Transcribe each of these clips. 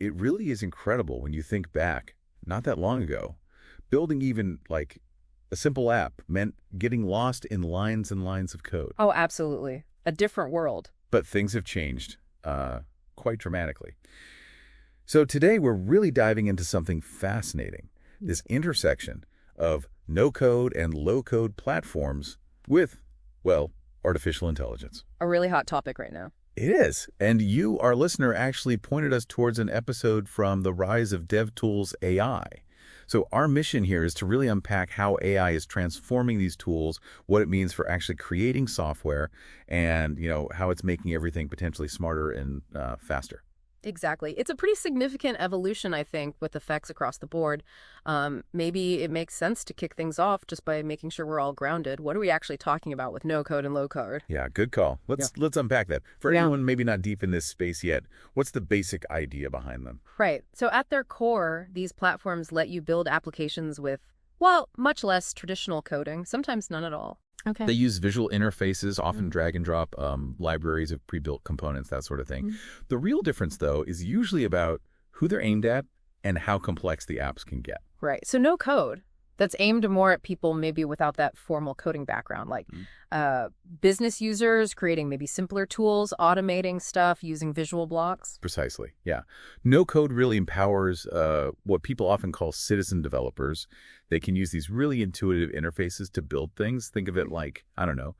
It really is incredible when you think back, not that long ago, building even like a simple app meant getting lost in lines and lines of code. Oh, absolutely. A different world. But things have changed quite dramatically. So today we're really diving into something fascinating, this intersection of no-code and low-code platforms with, well, artificial intelligence. A really hot topic right now. It is. And you, our listener, actually pointed us towards an episode from The Rise of DevTools AI. So our mission here is to really unpack how AI is transforming these tools, what it means for actually creating software, and how it's making everything potentially smarter and faster. Exactly. It's a pretty significant evolution, I think, with effects across the board. Maybe it makes sense to kick things off just by making sure we're all grounded. What are we actually talking about with no code and low code? Yeah, good call. Let's unpack that. For anyone maybe not deep in this space yet, what's the basic idea behind them? Right. So at their core, these platforms let you build applications with, well, much less traditional coding, sometimes none at all. Okay. They use visual interfaces, often drag and drop libraries of pre-built components, that sort of thing. The real difference, though, is usually about who they're aimed at and how complex the apps can get. Right. So no code. That's aimed more at people maybe without that formal coding background, like business users creating maybe simpler tools, automating stuff using visual blocks. Precisely, yeah. No code really empowers what people often call citizen developers. They can use these really intuitive interfaces to build things. Think of it like, I don't know,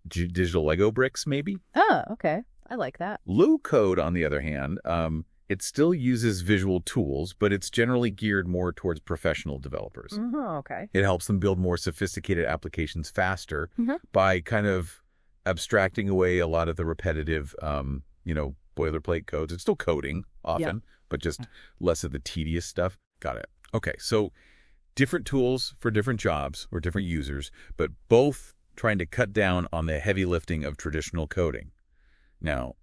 digital Lego bricks maybe? Oh, okay. I like that. Low code, on the other hand, it still uses visual tools, but it's generally geared more towards professional developers. Okay. It helps them build more sophisticated applications faster by kind of abstracting away a lot of the repetitive, boilerplate codes. It's still coding often, but just less of the tedious stuff. Got it. Okay, so different tools for different jobs or different users, but both trying to cut down on the heavy lifting of traditional coding. Now,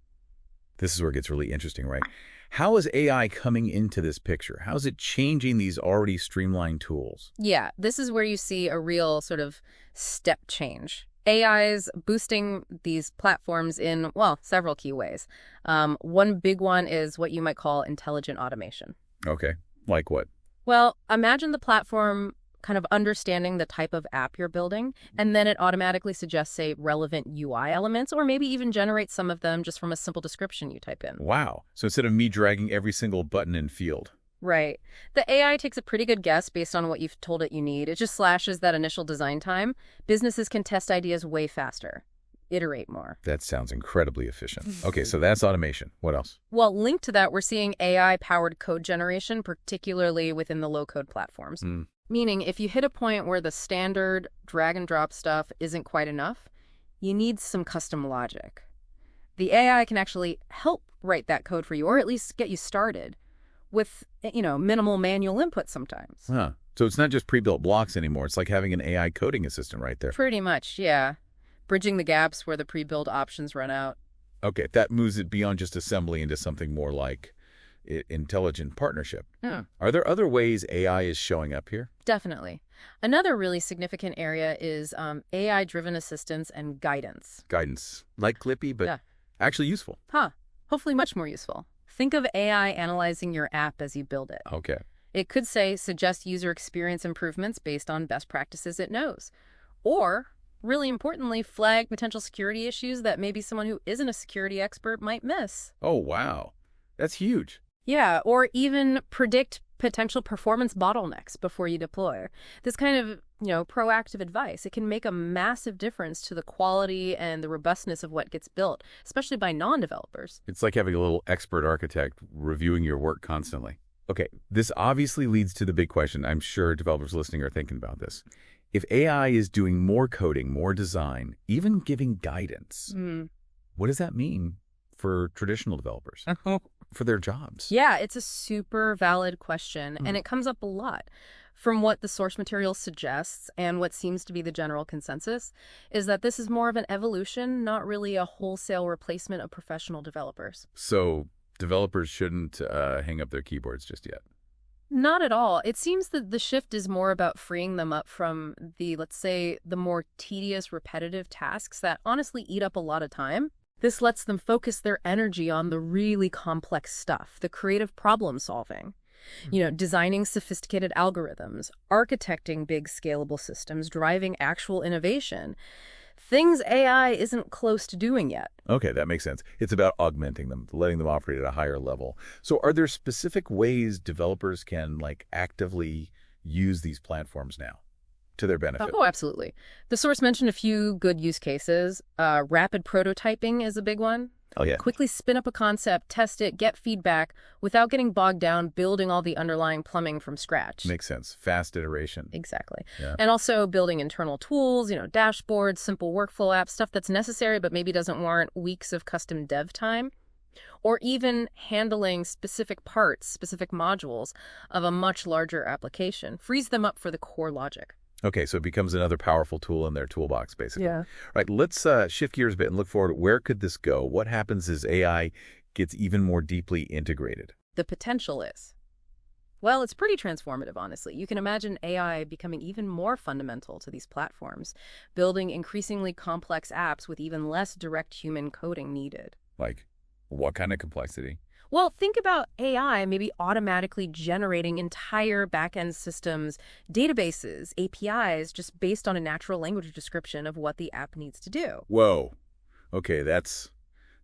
this is where it gets really interesting, right? How is AI coming into this picture? How is it changing these already streamlined tools? Yeah, this is where you see a real sort of step change. AI's boosting these platforms in, well, several key ways. One big one is what you might call intelligent automation. Okay, like what? Well, imagine the platform kind of understanding the type of app you're building, and then it automatically suggests, say, relevant UI elements, or maybe even generates some of them just from a simple description you type in. Wow. So instead of me dragging every single button and field. Right. The AI takes a pretty good guess based on what you've told it you need. It just slashes that initial design time. Businesses can test ideas way faster, iterate more. That sounds incredibly efficient. Okay, so that's automation. What else? Well, linked to that, we're seeing AI-powered code generation, particularly within the low-code platforms. Meaning, if you hit a point where the standard drag-and-drop stuff isn't quite enough, you need some custom logic. The AI can actually help write that code for you, or at least get you started with, minimal manual input sometimes. Huh. So it's not just pre-built blocks anymore. It's like having an AI coding assistant right there. Pretty much, yeah. Bridging the gaps where the pre-built options run out. Okay, that moves it beyond just assembly into something more like intelligent partnership. Are there other ways AI is showing up here? Definitely. Another really significant area is AI-driven assistance and guidance. Guidance. Like Clippy, but actually useful. Hopefully much more useful. Think of AI analyzing your app as you build it. Okay. It could say, suggest user experience improvements based on best practices it knows. Or, really importantly, flag potential security issues that maybe someone who isn't a security expert might miss. Oh, wow. That's huge. Yeah, or even predict potential performance bottlenecks before you deploy. This kind of, proactive advice, it can make a massive difference to the quality and the robustness of what gets built, especially by non-developers. It's like having a little expert architect reviewing your work constantly. Okay, this obviously leads to the big question. I'm sure developers listening are thinking about this. If AI is doing more coding, more design, even giving guidance, what does that mean for traditional developers? For their jobs? Yeah, it's a super valid question, and it comes up a lot. From what the source material suggests and what seems to be the general consensus is that this is more of an evolution, not really a wholesale replacement of professional developers. So developers shouldn't hang up their keyboards just yet? Not at all. It seems that the shift is more about freeing them up from the, let's say, the more tedious, repetitive tasks that honestly eat up a lot of time. This lets them focus their energy on the really complex stuff, the creative problem solving. Designing sophisticated algorithms, architecting big scalable systems, driving actual innovation. Things AI isn't close to doing yet. Okay, that makes sense. It's about augmenting them, letting them operate at a higher level. So are there specific ways developers can actively use these platforms now to their benefit? Oh, absolutely. The source mentioned a few good use cases. Rapid prototyping is a big one. Oh, yeah. Quickly spin up a concept, test it, get feedback without getting bogged down building all the underlying plumbing from scratch. Makes sense. Fast iteration. Exactly. Yeah. And also building internal tools, dashboards, simple workflow apps, stuff that's necessary but maybe doesn't warrant weeks of custom dev time. Or even handling specific parts, specific modules of a much larger application. Frees them up for the core logic. Okay, so it becomes another powerful tool in their toolbox, basically. Yeah. All right, let's shift gears a bit and look forward. Where could this go? What happens as AI gets even more deeply integrated? The potential is, well, it's pretty transformative, honestly. You can imagine AI becoming even more fundamental to these platforms, building increasingly complex apps with even less direct human coding needed. Like, what kind of complexity? Well, think about AI maybe automatically generating entire back-end systems, databases, APIs, just based on a natural language description of what the app needs to do. Whoa. Okay, that's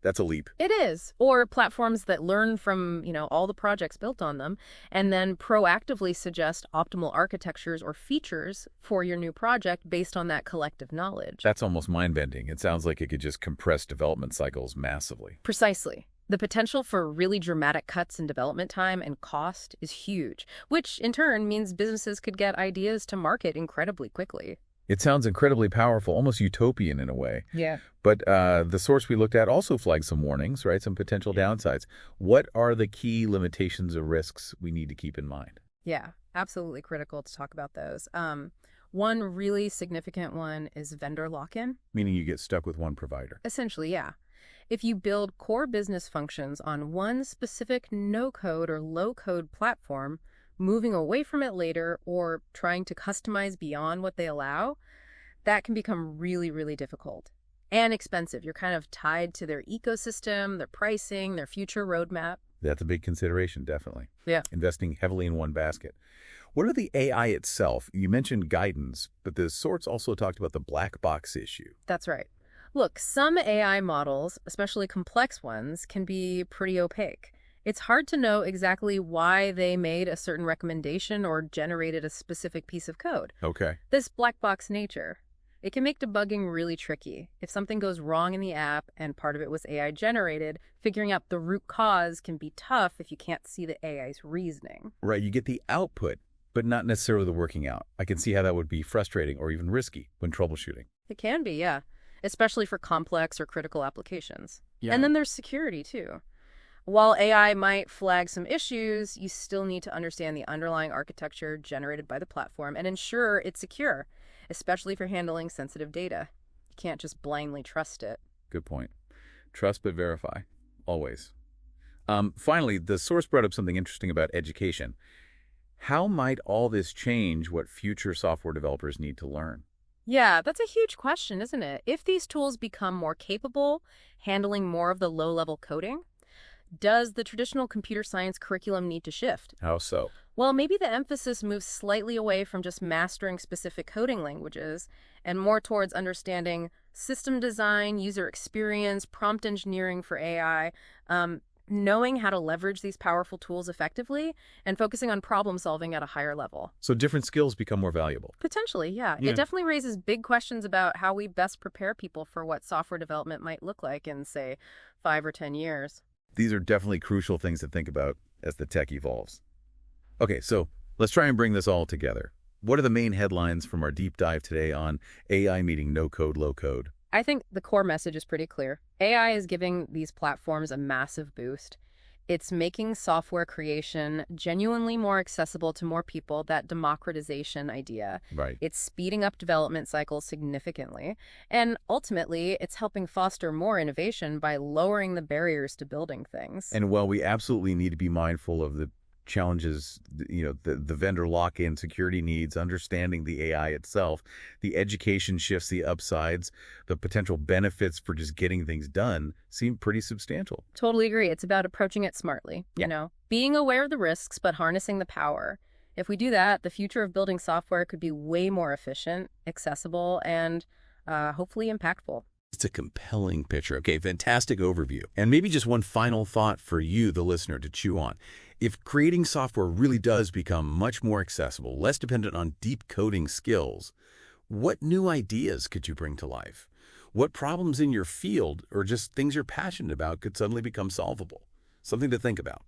a leap. It is. Or platforms that learn from, all the projects built on them and then proactively suggest optimal architectures or features for your new project based on that collective knowledge. That's almost mind-bending. It sounds like it could just compress development cycles massively. Precisely. The potential for really dramatic cuts in development time and cost is huge, which in turn means businesses could get ideas to market incredibly quickly. It sounds incredibly powerful, almost utopian in a way. Yeah. But the source we looked at also flagged some warnings, right? Some potential downsides. What are the key limitations or risks we need to keep in mind? Yeah, absolutely critical to talk about those. One really significant one is vendor lock-in. Meaning you get stuck with one provider. Essentially, yeah. If you build core business functions on one specific no-code or low-code platform, moving away from it later or trying to customize beyond what they allow, that can become really, really difficult and expensive. You're kind of tied to their ecosystem, their pricing, their future roadmap. That's a big consideration, definitely. Yeah. Investing heavily in one basket. What are the AI itself? You mentioned guidance, but the source also talked about the black box issue. That's right. Look, some AI models, especially complex ones, can be pretty opaque. It's hard to know exactly why they made a certain recommendation or generated a specific piece of code. Okay. This black box nature, it can make debugging really tricky. If something goes wrong in the app and part of it was AI generated, figuring out the root cause can be tough if you can't see the AI's reasoning. Right, you get the output, but not necessarily the working out. I can see how that would be frustrating or even risky when troubleshooting. It can be, yeah, especially for complex or critical applications. Yeah. And then there's security, too. While AI might flag some issues, you still need to understand the underlying architecture generated by the platform and ensure it's secure, especially for handling sensitive data. You can't just blindly trust it. Good point. Trust but verify, always. Finally, the source brought up something interesting about education. How might all this change what future software developers need to learn? Yeah, that's a huge question, isn't it? If these tools become more capable, handling more of the low-level coding, does the traditional computer science curriculum need to shift? How so? Well, maybe the emphasis moves slightly away from just mastering specific coding languages and more towards understanding system design, user experience, prompt engineering for AI, knowing how to leverage these powerful tools effectively, and focusing on problem solving at a higher level. So different skills become more valuable. Potentially, yeah. It definitely raises big questions about how we best prepare people for what software development might look like in, say, 5 or 10 years. These are definitely crucial things to think about as the tech evolves. Okay, so let's try and bring this all together. What are the main headlines from our deep dive today on AI meeting no-code, low-code? I think the core message is pretty clear. AI is giving these platforms a massive boost. It's making software creation genuinely more accessible to more people, that democratization idea. Right. It's speeding up development cycles significantly. And ultimately, it's helping foster more innovation by lowering the barriers to building things. And while we absolutely need to be mindful of the challenges, the vendor lock-in security needs, understanding the AI itself, the education shifts, the upsides, the potential benefits for just getting things done seem pretty substantial. Totally agree. It's about approaching it smartly, Yeah. being aware of the risks, but harnessing the power. If we do that, the future of building software could be way more efficient, accessible, and hopefully impactful. It's a compelling picture. Okay, fantastic overview. And maybe just one final thought for you, the listener, to chew on. If creating software really does become much more accessible, less dependent on deep coding skills, what new ideas could you bring to life? What problems in your field or just things you're passionate about could suddenly become solvable? Something to think about.